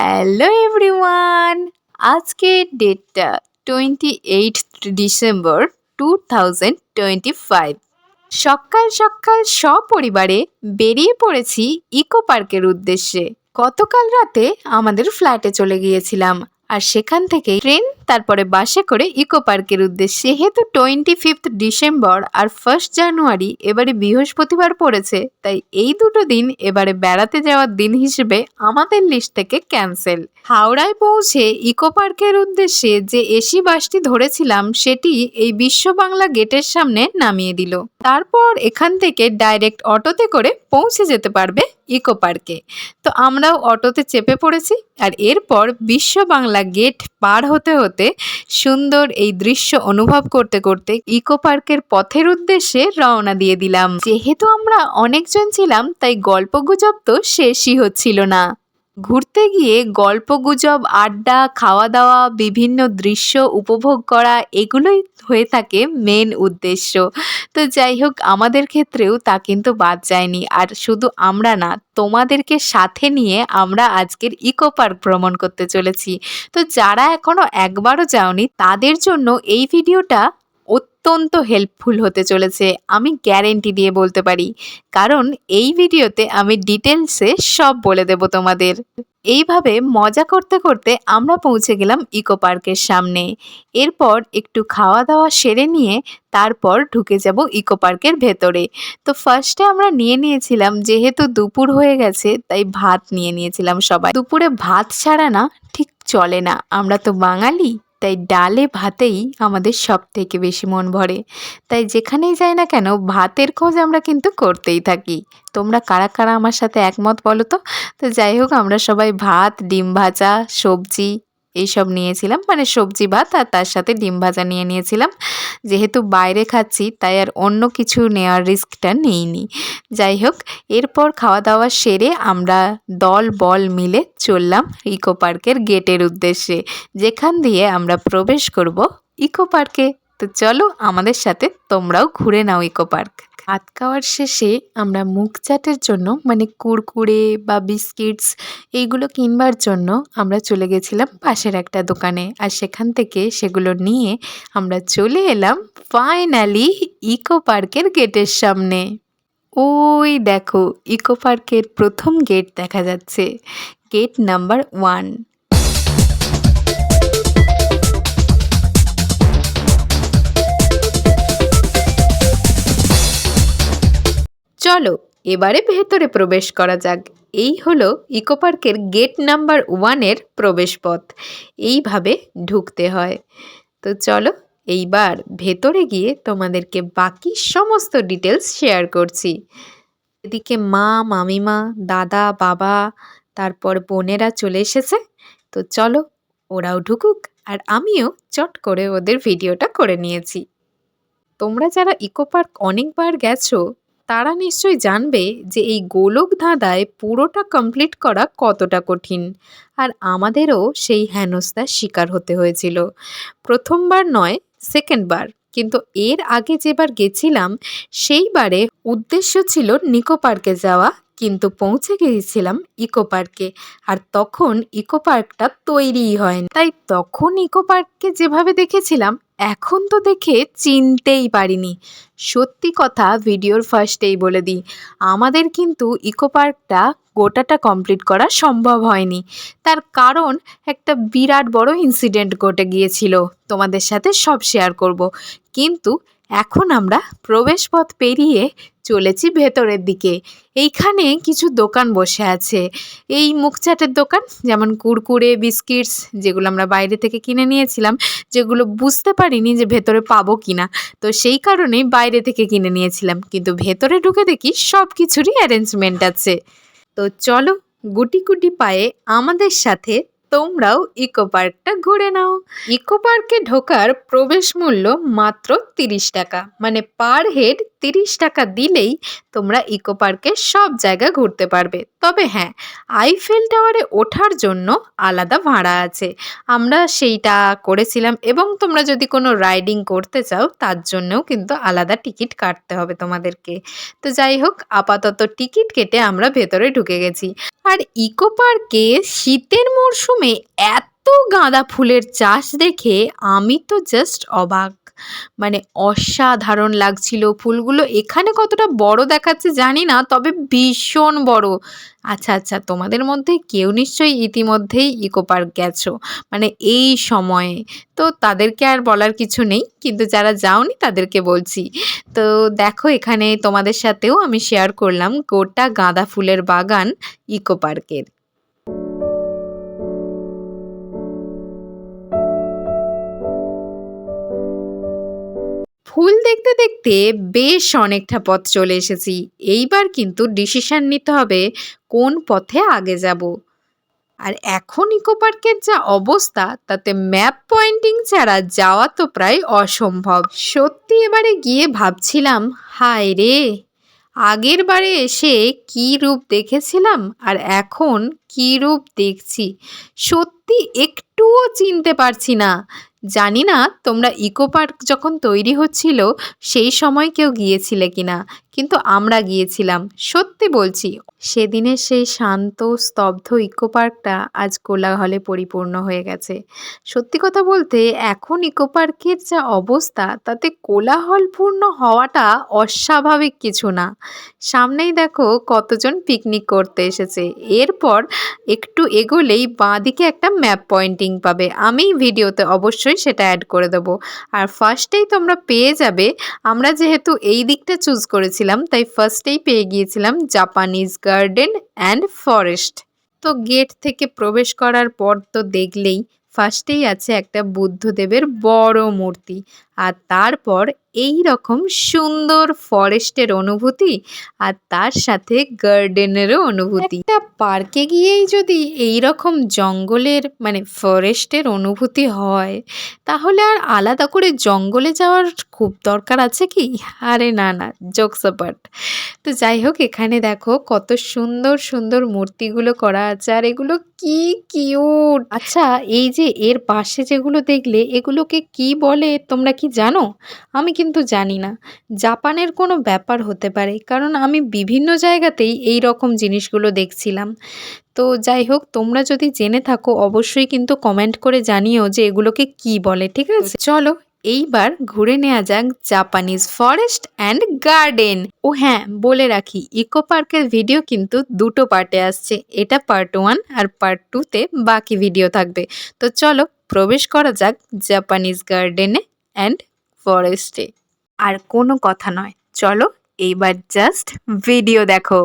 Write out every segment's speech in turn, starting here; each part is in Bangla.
হ্যালো এভরিওয়ান, আজকের ডেটটা 28 ডিসেম্বর 2025। সকাল সকাল সপরিবারে বেরিয়ে পড়েছি ইকো পার্কের উদ্দেশ্যে। গতকাল রাতে আমাদের ফ্ল্যাটে চলে গিয়েছিলাম, আর সেখান থেকে ট্রেন তারপরে বাসে করে ইকো পার্কের উদ্দেশ্যে। যেহেতু 25 ডিসেম্বর আর 1 জানুয়ারি এবারে বৃহস্পতিবার পড়েছে, তাই এই দুটো দিন এবারে বেড়াতে যাওয়ার দিন হিসেবে আমাদের লিস্ট থেকে ক্যান্সেল। হাওড়ায় পৌঁছে ইকো পার্কের উদ্দেশ্যে যে এসি বাসটি ধরেছিলাম সেটি এই বিশ্ব বাংলা গেটের সামনে নামিয়ে দিল। তারপর এখান থেকে ডাইরেক্ট অটোতে করে পৌঁছে যেতে পারবে ইকো পার্কে। তো আমরাও অটোতে চেপে পড়েছি, আর এরপর বিশ্ব বাংলা গেট পার হতে হতে সুন্দর এই দৃশ্য অনুভব করতে করতে ইকো পার্কের পথের উদ্দেশ্যে রওনা দিয়ে দিলাম। যেহেতু আমরা অনেকজন ছিলাম, তাই গল্পগুজব তো শেষই হচ্ছিল না। ঘুরতে গিয়ে গল্পগুজব, আড্ডা, খাওয়া দাওয়া, বিভিন্ন দৃশ্য উপভোগ করা, এগুলোই হয়ে থাকে মেন উদ্দেশ্য। তো যাই হোক, আমাদের ক্ষেত্রেও তা কিন্তু বাদ যায়নি। আর শুধু আমরা না, তোমাদেরকে সাথে নিয়ে আমরা আজকের ইকো পার্ক ভ্রমণ করতে চলেছি। তো যারা এখনো একবারও যাওনি, তাদের জন্য এই ভিডিওটা অত্যন্ত হেল্পফুল হতে চলেছে, আমি গ্যারেন্টি দিয়ে বলতে পারি। কারণ এই ভিডিওতে আমি ডিটেলসে সব বলে দেব তোমাদের। এইভাবে মজা করতে করতে আমরা পৌঁছে গেলাম ইকো পার্কের সামনে। এরপর একটু খাওয়া দাওয়া সেরে নিয়ে তারপর ঢুকে যাব ইকো পার্কের ভেতরে। তো ফার্স্টে আমরা নিয়েছিলাম, যেহেতু দুপুর হয়ে গেছে তাই ভাত নিয়েছিলাম সবাই। দুপুরে ভাত ছাড়া না ঠিক চলে না, আমরা তো বাঙালি, তাই ডালে ভাতেই আমাদের সব থেকে বেশি মন ভরে। তাই যেখানেই যাই না কেন ভাতের খোঁজ আমরা কিন্তু করতেই থাকি। তোমরা কারা কারা আমার সাথে একমত বলো তো? তো যাই হোক, আমরা সবাই ভাত, ডিম ভাজা, সবজি এইসব নিয়েছিলাম, মানে সবজি ভাত আর তার সাথে ডিম ভাজা নিয়েছিলাম। যেহেতু বাইরে খাচ্ছি তাই আর অন্য কিছু নেওয়ার রিস্কটা নিইনি। যাই হোক, এরপর খাওয়া দাওয়া সেরে আমরা দল বল মিলে চললাম ইকো পার্কের গেটের উদ্দেশ্যে, যেখান দিয়ে আমরা প্রবেশ করব ইকো পার্কে। তো চলো আমাদের সাথে তোমরাও ঘুরে নাও ইকো পার্ক। ভাত খাওয়ার শেষে আমরা মুখ চাটের জন্য, মানে কুরকুরে বা বিস্কিটস এইগুলো কিনবার জন্য আমরা চলে গেছিলাম পাশের একটা দোকানে, আর সেখান থেকে সেগুলো নিয়ে আমরা চলে এলাম ফাইনালি ইকো পার্কের গেটের সামনে। ওই দেখো, ইকো পার্কের প্রথম গেট দেখা যাচ্ছে, গেট নাম্বার 1। চলো এবারে ভেতরে প্রবেশ করা যাক। এই হলো ইকো পার্কের গেট নাম্বার 1-এর প্রবেশ পথ। এইভাবে ঢুকতে হয়। তো চলো এইবার ভেতরে গিয়ে তোমাদেরকে বাকি সমস্ত ডিটেলস শেয়ার করছি। এদিকে মা, মামিমা, দাদা, বাবা, তারপর বোনেরা চলে এসেছে। তো চলো ওরাও ঢুকুক, আর আমিও চট করে ওদের ভিডিওটা করে নিয়েছি। তোমরা যারা ইকো পার্ক অনেকবার গেছো, তারা নিশ্চয়ই জানবে যে এই গোলক ধাঁধায় পুরোটা কমপ্লিট করা কতটা কঠিন। আর আমাদেরও সেই হেনস্থার শিকার হতে হয়েছিল। প্রথমবার নয়, সেকেন্ড বার। কিন্তু এর আগে যেবার গেছিলাম সেইবারে উদ্দেশ্য ছিল নিকো পার্কে যাওয়া, কিন্তু পৌঁছে গিয়েছিলাম ইকো পার্কে, আর তখন ইকো পার্কটা তৈরিই হয়নি। তাই তখন ইকো পার্ককে যেভাবে দেখেছিলাম, এখন তো দেখে চিনতেই পারিনি। সত্যি কথা ভিডিওর ফার্স্টেই বলে দিই, আমাদের কিন্তু ইকো পার্কটা গোটাটা কমপ্লিট করা সম্ভব হয়নি। তার কারণ একটা বিরাট বড় ইনসিডেন্ট ঘটে গিয়েছিল, তোমাদের সাথে সব শেয়ার করব। কিন্তু এখন আমরা প্রবেশপথ পেরিয়ে চলেছি ভেতরের দিকে। এইখানে কিছু দোকান বসে আছে, এই মুখচাটের দোকান, যেমন কুরকুরে, বিস্কিটস, যেগুলো আমরা বাইরে থেকে কিনে নিয়েছিলাম, যেগুলো বুঝতে পারিনি যে ভেতরে পাবো কিনা, তো সেই কারণেই বাইরে থেকে কিনে নিয়েছিলাম। কিন্তু ভেতরে ঢুকে দেখি সব কিছুরই অ্যারেঞ্জমেন্ট আছে। তো চলো গুটি গুটি পায়ে আমাদের সাথে তোমরাও ইকো পার্কটা ঘুরে নাও। ইকো পার্কে ঢোকার প্রবেশ মূল্য মাত্র 30 টাকা, মানে পার হেড 30 টাকা দিলেই তোমরা ইকো পার্কের সব জায়গা ঘুরতে পারবে। তবে হ্যাঁ, আইফেল টাওয়ারে ওঠার জন্য আলাদা ভাড়া আছে, আমরা সেইটা করেছিলাম। এবং তোমরা যদি কোনো রাইডিং করতে চাও তার জন্যও কিন্তু আলাদা টিকিট কাটতে হবে তোমাদেরকে। তো যাই হোক, আপাতত টিকিট কেটে আমরা ভেতরে ঢুকে গেছি। আর ইকো পার্কে শীতের মরশুমে এত গাঁদা ফুলের চাষ দেখে আমি তো জাস্ট অবাক, মানে অসাধারণ লাগছিল ফুলগুলো। এখানে কতটা বড় দেখাচ্ছে জানি না, তবে ভীষণ বড়। আচ্ছা আচ্ছা, তোমাদের মধ্যে কেউ নিশ্চয়ই ইতিমধ্যেই ইকো পার্ক গেছো, মানে এই সময়ে, তো তাদেরকে আর বলার কিছু নেই, কিন্তু যারা যাওনি তাদেরকে বলছি। তো দেখো, এখানে তোমাদের সাথেও আমি শেয়ার করলাম গোটা গাঁদা ফুলের বাগান ইকো পার্কের। ফুল দেখতে দেখতে বেশ অনেকটা পথ চলে এসেছি। এইবার কিন্তু ডিসিশন নিতে হবে কোন পথে আগে যাব। আর এখন ইকো পার্কের যা অবস্থা, তাতে ম্যাপ পয়েন্টিং ছাড়া যাওয়া তো প্রায় অসম্ভব। সত্যি এবারে গিয়ে ভাবছিলাম, হায় রে, আগের বারে এসে কি রূপ দেখেছিলাম আর এখন কি রূপ দেখছি, সত্যি একটুও চিনতে পারছি না। জানি না তোমরা ইকো পার্ক যখন তৈরি হচ্ছিল সেই সময় কেউ গিয়েছিলে কিনা, কিন্তু আমরা গিয়েছিলাম। সত্যি বলছি, সেদিনের সেই শান্ত স্তব্ধ ইকো পার্কটা আজ কোলাহলে পরিপূর্ণ হয়ে গেছে। সত্যি কথা বলতে, এখন ইকো পার্কের যা অবস্থা, তাতে কোলাহলপূর্ণ হওয়াটা অস্বাভাবিক কিছু না। সামনেই দেখো কতজন পিকনিক করতে এসেছে। এরপর একটু এগোলেই বাঁদিকে একটা ম্যাপ পয়েন্টিং পাবে, আমি ভিডিওতে অবশ্যই সেটা অ্যাড করে দেবো। আর ফার্স্টেই তোমরা পেয়ে যাবে, আমরা যেহেতু এই দিকটা চুজ করেছিলাম তাই ফার্স্টেই পেয়ে গিয়েছিলাম জাপানিজ গার্ডেন অ্যান্ড ফরেস্ট। তো গেট থেকে প্রবেশ করার পর তো দেখলেই ফার্স্টেই আছে একটা বুদ্ধদেবের বড় মূর্তি, আর তারপর এই রকম সুন্দর ফরেস্টের অনুভূতি, আর তার সাথে গার্ডেনেরও অনুভূতি। একটা পার্কে গিয়েই যদি এই রকম জঙ্গলের মানে ফরেস্টের অনুভূতি হয়, তাহলে আর আলাদা করে জঙ্গলে যাওয়ার খুব দরকার আছে কি? আরে না না, জোকস অ্যাপার্ট। তো যাই হোক, এখানে দেখো কত সুন্দর সুন্দর মূর্তিগুলো করা আছে, আর এগুলো কি কিউট। আচ্ছা, এই যে এর পাশে যেগুলো দেখলে, এগুলোকে কি বলে তোমরা কি জানো? আমি কিন্তু জানি না। জাপানের কোনো ব্যাপার হতে পারে, কারণ আমি বিভিন্ন জায়গাতেই এই রকম জিনিসগুলো দেখছিলাম। তো যাই হোক, তোমরা যদি জেনে থাকো অবশ্যই কিন্তু কমেন্ট করে জানিও যে এগুলোকে কি বলে, ঠিক আছে? চলো এইবার ঘুরে নেওয়া যাক জাপানিজ ফরেস্ট অ্যান্ড গার্ডেন। ও হ্যাঁ, বলে রাখি, ইকো পার্কের ভিডিও কিন্তু দুটো পার্টে আসছে, এটা পার্ট 1 আর পার্ট 2তে বাকি ভিডিও থাকবে। তো চলো প্রবেশ করা যাক জাপানিজ গার্ডেনে অ্যান্ড ফরেস্টে। আর কোনো কথা নয়, চলো এইবার জাস্ট ভিডিও দেখো।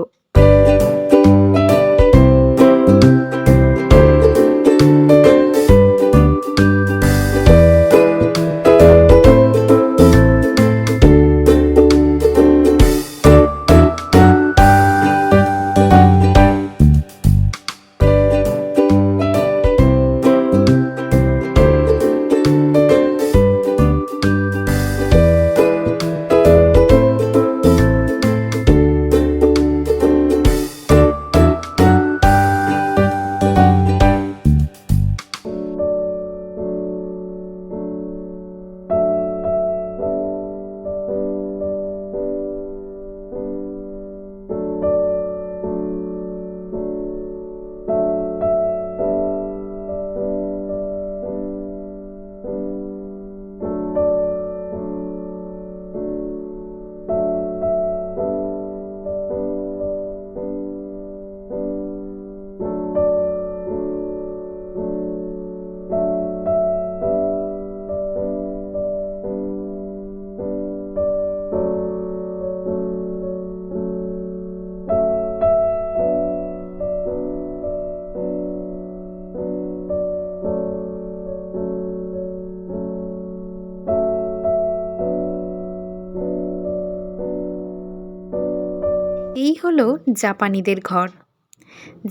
এই হলো জাপানিদের ঘর।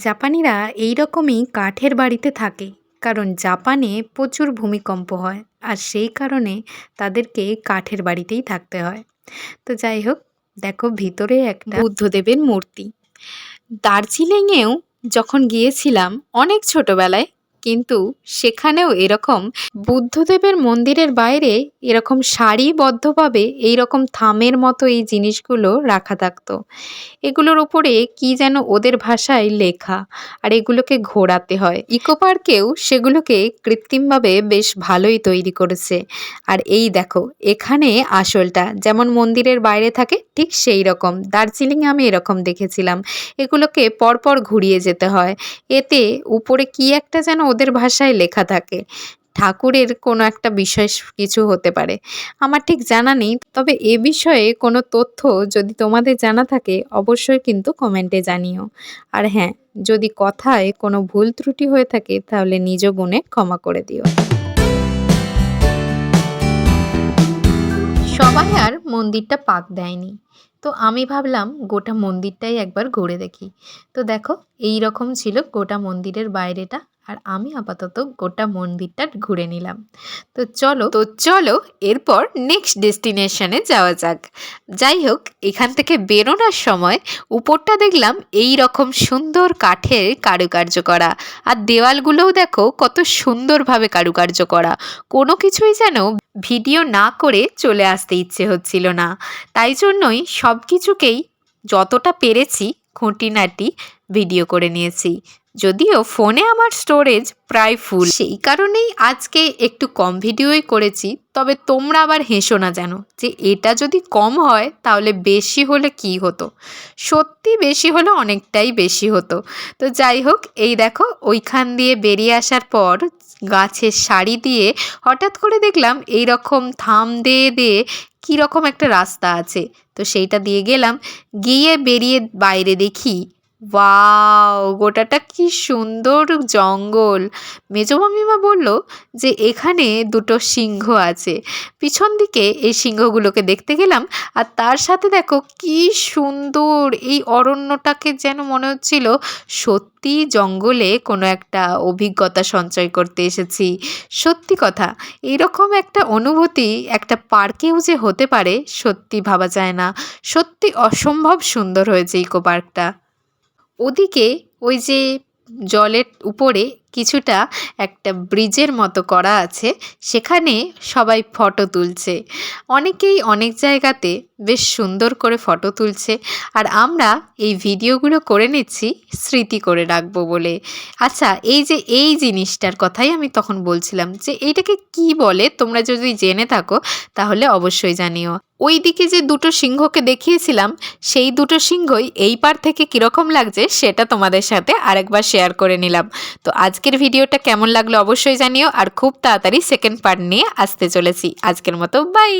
জাপানিরা এই রকমই কাঠের বাড়িতে থাকে, কারণ জাপানে প্রচুর ভূমিকম্প হয় আর সেই কারণে তাদেরকে কাঠের বাড়িতেই থাকতে হয়। তো যাই হোক, দেখো ভিতরে একটা বুদ্ধদেবের মূর্তি। দার্জিলিংয়েও যখন গিয়েছিলাম অনেক ছোটবেলায়, কিন্তু সেখানেও এরকম বুদ্ধদেবের মন্দিরের বাইরে এরকম সারিবদ্ধভাবে এইরকম থামের মতো এই জিনিসগুলো রাখা থাকতো। এগুলোর উপরে কি যেন ওদের ভাষায় লেখা, আর এগুলোকে ঘোরাতে হয়। ইকো পার্কেও সেগুলোকে কৃত্রিমভাবে বেশ ভালোই তৈরি করেছে। আর এই দেখো, এখানে আসলটা যেমন মন্দিরের বাইরে থাকে ঠিক সেই রকম দার্জিলিংয়ে আমি এরকম দেখেছিলাম। এগুলোকে পরপর ঘুরিয়ে যেতে হয়, এতে উপরে কি একটা যেন ওদের ভাষায় লেখা থাকে। ঠাকুরের কোনো একটা বিষয় কিছু হতে পারে, আমার ঠিক জানা নেই। তবে এ বিষয়ে কোনো তথ্য যদি তোমাদের জানা থাকে অবশ্যই কিন্তু কমেন্টে জানিও। আর হ্যাঁ, যদি কথায় কোনো ভুল ত্রুটি হয়ে থাকে তাহলে নিজ গুণে ক্ষমা করে দিও। সবাই আর মন্দিরটা পাক দেয়নি, তো আমি ভাবলাম গোটা মন্দিরটাই একবার ঘুরে দেখি। তো দেখো, এই রকম ছিল গোটা মন্দিরের বাইরেটা, আর আমি আপাতত গোটা মন্দিরটা ঘুরে নিলাম। তো চলো এরপর নেক্সট ডেস্টিনেশনে যাওয়া যাক। যাই হোক, এখান থেকে বেরোনোর সময় উপরটা দেখলাম এই রকম সুন্দর কাঠের কারুকার্য করা, আর দেওয়ালগুলোও দেখো কত সুন্দরভাবে কারুকার্য করা। কোনো কিছুই যেন ভিডিও না করে চলে আসতে ইচ্ছে হচ্ছিল না, তাই জন্যই সব কিছুকেই যতটা পেরেছি খুঁটিনাটি ভিডিও করে নিয়েছি। যদিও ফোনে আমার স্টোরেজ প্রায় ফুল, সেই কারণেই আজকে একটু কম ভিডিওই করেছি। তবে তোমরা আবার হেসো না যেন, যে এটা যদি কম হয় তাহলে বেশি হলে কি হতো। সত্যি বেশি হলে অনেকটাই বেশি হতো। তো যাই হোক, এই দেখো ওইখান দিয়ে বেরিয়ে আসার পর গাছের সারি দিয়ে হঠাৎ করে দেখলাম এই রকম থাম দিয়ে দিয়ে কীরকম একটা রাস্তা আছে। তো সেইটা দিয়ে গেলাম, গিয়ে বেরিয়ে বাইরে দেখি ওয়াও, গোটাটা কি সুন্দর জঙ্গল। মেজো মামিমা বলল যে এখানে দুটো সিংহ আছে। পিছন দিকে এই সিংহগুলোকে দেখতে গেলাম, আর তার সাথে দেখো কি সুন্দর এই অরণ্যটাকে, যেন মনে হচ্ছিল সত্যি জঙ্গলে কোনো একটা অভিজ্ঞতা সঞ্চয় করতে এসেছি। সত্যি কথা, এইরকম একটা অনুভূতি একটা পার্কেও যে হতে পারে সত্যি ভাবা যায় না। সত্যি অসম্ভব সুন্দর হয়েছে ইকো পার্কটা। ওদিকে ওই যে জলের উপরে কিছুটা একটা ব্রিজের মতো করা আছে, সেখানে সবাই ফটো তুলছে। অনেকেই অনেক জায়গাতে বেশ সুন্দর করে ফটো তুলছে, আর আমরা এই ভিডিওগুলো করে নিচ্ছি স্মৃতি করে রাখবো বলে। আচ্ছা, এই যে এই জিনিসটার কথাই আমি তখন বলছিলাম যে এইটাকে কি বলে, তোমরা যদি জেনে থাকো তাহলে অবশ্যই জানিও। ওই দিকে যে দুটো সিংহকে দেখিয়েছিলাম, সেই দুটো সিংহই এই পার থেকে কীরকম লাগছে সেটা তোমাদের সাথে আরেকবার শেয়ার করে নিলাম। তো আজকের ভিডিওটা কেমন লাগলো অবশ্যই জানিও, আর খুব তাড়াতাড়ি সেকেন্ড পার্ট নিয়ে আসতে চলেছি। আজকের মতো বাই।